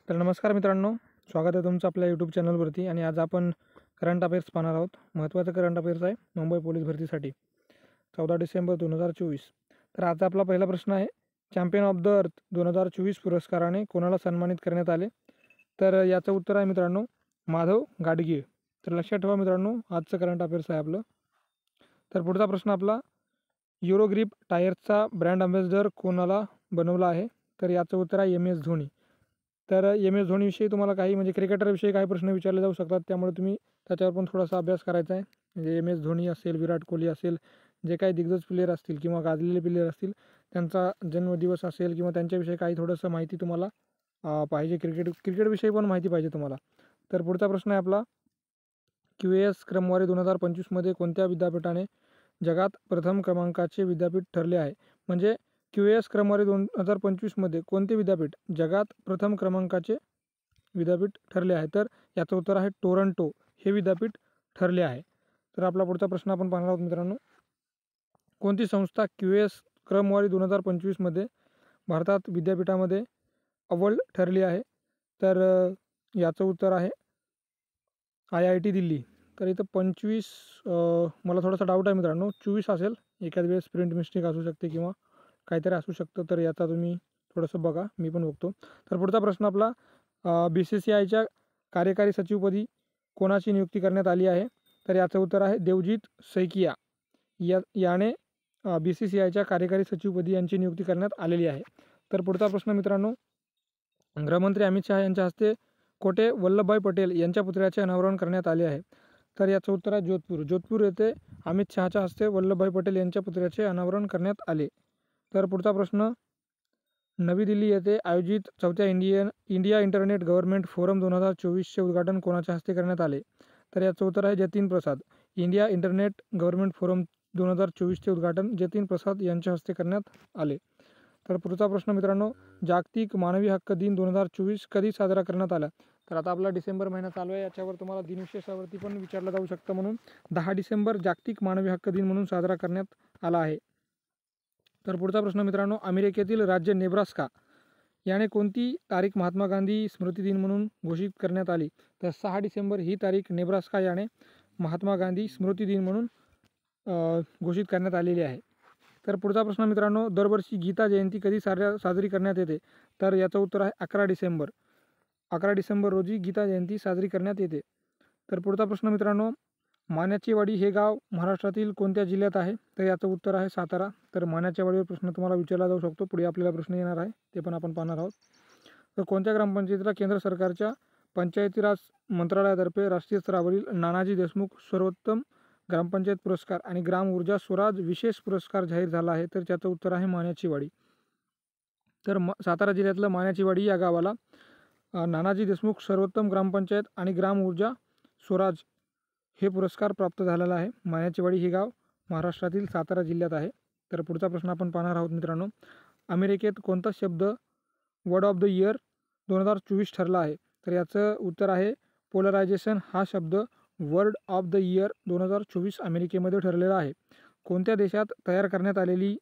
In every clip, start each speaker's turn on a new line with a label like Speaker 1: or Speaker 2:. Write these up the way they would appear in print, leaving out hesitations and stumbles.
Speaker 1: तर नमस्कार मित्रांनो, स्वागत आहे तुमचं आपल्या यूट्यूब चॅनलवरती. आणि आज आपण करंट अफेअर्स पाहणार आहोत. महत्त्वाचं करंट अफेअर्स आहे मुंबई पोलीस भरतीसाठी 14 डिसेंबर 2024. तर आजचा आपला पहिला प्रश्न आहे, चॅम्पियन ऑफ द अर्थ 2024 पुरस्काराने कोणाला सन्मानित करण्यात आले? तर याचं उत्तर आहे मित्रांनो, माधव गाडगीळ. तर लक्षात ठेवा मित्रांनो, आजचं करंट अफेअर्स आहे आपलं. तर पुढचा प्रश्न आपला, युरोग्रिप टायर्सचा ब्रँड अँबॅसेडर कोणाला बनवला आहे? तर याचं उत्तर आहे MS धोनी. तर MS धोनीविषयी तुम्हाला काही क्रिकेटरविषयी काही प्रश्न विचारले जाऊ शकतात, त्यामुळे तुम्ही त्याच्यावर पण थोडासा अभ्यास करायचा आहे. MS धोनी असेल, विराट कोहली असेल, जे काही दिग्गज प्लेयर असतील किंवा गाजलेले प्लेयर असतील, त्यांचा जन्मदिवस असेल किंवा त्यांच्याविषयी काही थोडंसं माहिती तुम्हाला पाहिजे. क्रिकेटविषयी पण माहिती पाहिजे तुम्हाला. तर पुढचा प्रश्न आहे आपला, QS क्रमवारी 2025मध्ये कोणत्या विद्यापीठाने जगात प्रथम क्रमांकाचे विद्यापीठ ठरले आहे? म्हणजे QS क्रमवारी 2025मध्ये कोणते विद्यापीठ जगात प्रथम क्रमांकाचे विद्यापीठ ठरले आहे? तर याचं उत्तर आहे टोरंटो हे विद्यापीठ ठरले आहे. तर आपला पुढचा प्रश्न आपण पाहणार आहोत मित्रांनो, कोणती संस्था QS क्रमवारी 2025मध्ये भारतात विद्यापीठामध्ये अव्वल ठरली आहे? तर याचं उत्तर आहे IIT दिल्ली. तर इथं 25 मला थोडासा डाऊट आहे मित्रांनो, 24 असेल, एखाद वेळेस प्रिंट मिस्टेक असू शकते किंवा काहीतरी असू शकतं. तर याचा तुम्ही थोडंसं बघा, मी पण बघतो. तर पुढचा प्रश्न आपला, BCCIच्या कार्यकारी सचिवपदी कोणाची नियुक्ती करण्यात आली आहे? तर याचं उत्तर आहे देवजीत सैकिया. याने BCCIच्या कार्यकारी सचिवपदी यांची नियुक्ती करण्यात आलेली आहे. तर पुढचा प्रश्न मित्रांनो, गृहमंत्री अमित शहा यांच्या हस्ते कोठे वल्लभभाई पटेल यांच्या पुतळ्याचे अनावरण करण्यात आले आहे? तर याचं उत्तर आहे जोधपूर. जोधपूर येथे अमित शहाच्या हस्ते वल्लभभाई पटेल यांच्या पुतळ्याचे अनावरण करण्यात आले. तर पुढचा प्रश्न, नवी दिल्ली येथे आयोजित 4थ्या इंडिया इंटरनेट गव्हर्नमेंट फोरम 2024चे उद्घाटन कोणाच्या हस्ते करण्यात आले? तर याचं उत्तर आहे जतीन प्रसाद. इंडिया इंटरनेट गव्हर्नमेंट फोरम 2024चे उद्घाटन जतीन प्रसाद यांच्या हस्ते करण्यात आले. तर पुढचा प्रश्न मित्रांनो, जागतिक मानवी हक्क दिन 2024 कधी साजरा करण्यात आला? तर आता आपला डिसेंबर महिना चालू आहे, याच्यावर तुम्हाला दिनविशेषावरती पण विचारलं जाऊ शकतं, म्हणून 10 डिसेंबर जागतिक मानवी हक्क दिन म्हणून साजरा करण्यात आला आहे. तर पुढचा प्रश्न मित्रांनो, अमेरिकेतील राज्य नेब्रास्का याने कोणती तारीख महात्मा गांधी स्मृती दिन म्हणून घोषित करण्यात आली? तर 6 डिसेंबर ही तारीख नेब्रास्का याने महात्मा गांधी स्मृती दिन म्हणून घोषित करण्यात आलेली आहे. तर पुढचा प्रश्न मित्रांनो, दरवर्षी गीता जयंती कधी साजरी करण्यात येते? तर याचं उत्तर आहे 11 डिसेंबर. 11 डिसेंबर रोजी गीता जयंती साजरी करण्यात येते. तर पुढचा प्रश्न मित्रांनो, माण्याचेवाडी हे गाव महाराष्ट्रातील कोणत्या जिल्ह्यात आहे? तर याचं उत्तर आहे सातारा. तर माण्याचेवाडीवर प्रश्न तुम्हाला विचारला जाऊ शकतो, पुढे आपल्याला प्रश्न येणार आहे, ते पण आपण पाहणार आहोत. तर कोणत्या ग्रामपंचायतीला केंद्र सरकारच्या पंचायती राज मंत्रालयातर्फे राष्ट्रीय स्तरावरील नानाजी देशमुख सर्वोत्तम ग्रामपंचायत पुरस्कार आणि ग्राम ऊर्जा स्वराज विशेष पुरस्कार जाहीर झाला आहे? तर त्याचं उत्तर आहे माण्याचीवाडी. तर सातारा जिल्ह्यातलं माण्याचीवाडी या गावाला नानाजी देशमुख सर्वोत्तम ग्रामपंचायत आणि ग्राम ऊर्जा स्वराज हे पुरस्कार प्राप्त झालेला आहे. माण्याचीवाडी हे गाव महाराष्ट्रातील सातारा जिल्ह्यात आहे. तर पुढचा प्रश्न आपण पाहणार आहोत मित्रांनो, अमेरिकेत कोणता शब्द वर्ड ऑफ द इयर 2024 ठरला आहे? तर याचं उत्तर आहे पोलरायझेशन. हा शब्द वर्ड ऑफ द इयर 2024 अमेरिकेमध्ये ठरलेला आहे. कोणत्या देशात तयार करण्यात आलेली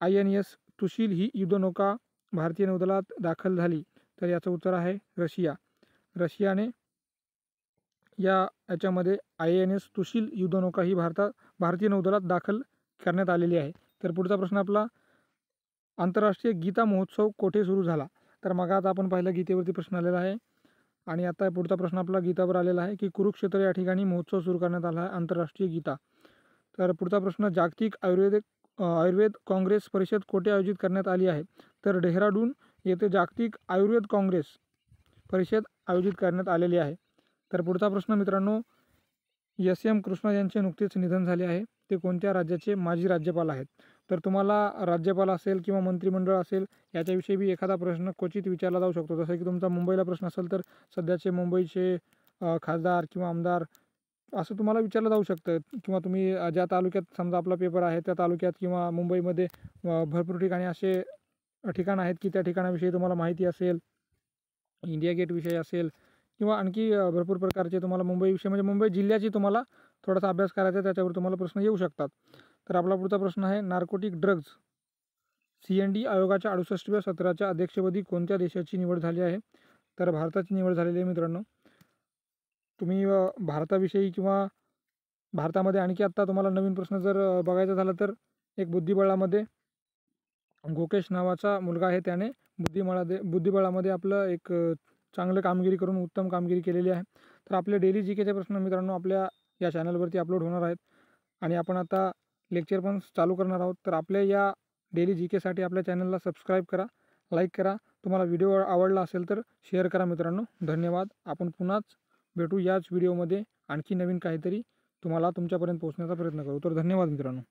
Speaker 1: INS तुशील ही युद्धनौका भारतीय नौदलात दाखल झाली? तर याचं उत्तर आहे रशिया. रशियाने याच्यामध्ये INS तुशील युद्धनौका ही भारतीय नौदलात दाखल करण्यात आलेली आहे. तर पुढचा प्रश्न आपला, आंतरराष्ट्रीय गीता महोत्सव कोठे सुरू झाला? तर मग आता आपण पाहिलं गीतेवरती प्रश्न आलेला आहे, आणि आता पुढचा प्रश्न आपला गीतावर आलेला आहे की कुरुक्षेत्र या ठिकाणी महोत्सव सुरू करण्यात आला आहे, आंतरराष्ट्रीय गीता. तर पुढचा प्रश्न, जागतिक आयुर्वेद काँग्रेस परिषद कोठे आयोजित करण्यात आली आहे? तर डेहराडून येथे जागतिक आयुर्वेद काँग्रेस परिषद आयोजित करण्यात आलेली आहे. तर पुढचा प्रश्न मित्रांनो, SM कृष्णा यांचे नुकतेच निधन झाले आहे, ते कोणत्या राज्याचे माजी राज्यपाल आहेत? तर तुम्हाला राज्यपाल असेल किंवा मंत्रिमंडळ असेल याच्याविषयी बी एखादा प्रश्न क्वचित विचारला जाऊ शकतो. जसं की तुमचा मुंबईला प्रश्न असेल तर सध्याचे मुंबईचे खासदार किंवा आमदार असं तुम्हाला विचारलं जाऊ शकतं, किंवा तुम्ही ज्या तालुक्यात समजा आपला पेपर आहे त्या तालुक्यात किंवा मुंबईमध्ये भरपूर ठिकाणी असे ठिकाण आहेत की त्या ठिकाणाविषयी तुम्हाला माहिती असेल, इंडिया गेट विषय असेल किंवा आणखी भरपूर प्रकारचे तुम्हाला मुंबईविषयी म्हणजे मुंबई जिल्ह्याची तुम्हाला थोडासा अभ्यास करायचा आहे, त्याच्यावर तुम्हाला प्रश्न येऊ शकतात. तर आपला पुढचा प्रश्न आहे, नार्कोटिक ड्रग्ज CND आयोगाच्या 68व्या सत्राच्या अध्यक्षपदी कोणत्या देशाची निवड झाली आहे? तर भारताची निवड झालेली आहे मित्रांनो. तुम्ही भारताविषयी किंवा भारतामध्ये आणखी आत्ता तुम्हाला नवीन प्रश्न जर बघायचा झाला तर एक बुद्धिबळामध्ये गोकेश नावाचा मुलगा आहे, त्याने बुद्धिबळामध्ये आपलं एक चांगलं कामगिरी करून उत्तम कामगिरी केलेली आहे. तर आपले डेली जी केचे प्रश्न मित्रांनो आपल्या या चॅनलवरती अपलोड होणार आहेत आणि आपण आता लेक्चर पण चालू करणार आहोत. तर आपल्या या डेली जी केसाठी आपल्या चॅनलला सबस्क्राईब करा, लाईक करा. तुम्हाला व्हिडिओ आवडला असेल तर शेअर करा मित्रांनो. धन्यवाद. आपण पुन्हाच भेटू याच व्हिडिओमध्ये आणखी नवीन काहीतरी तुम्हाला तुमच्यापर्यंत पोहोचण्याचा प्रयत्न करू. तर धन्यवाद मित्रांनो.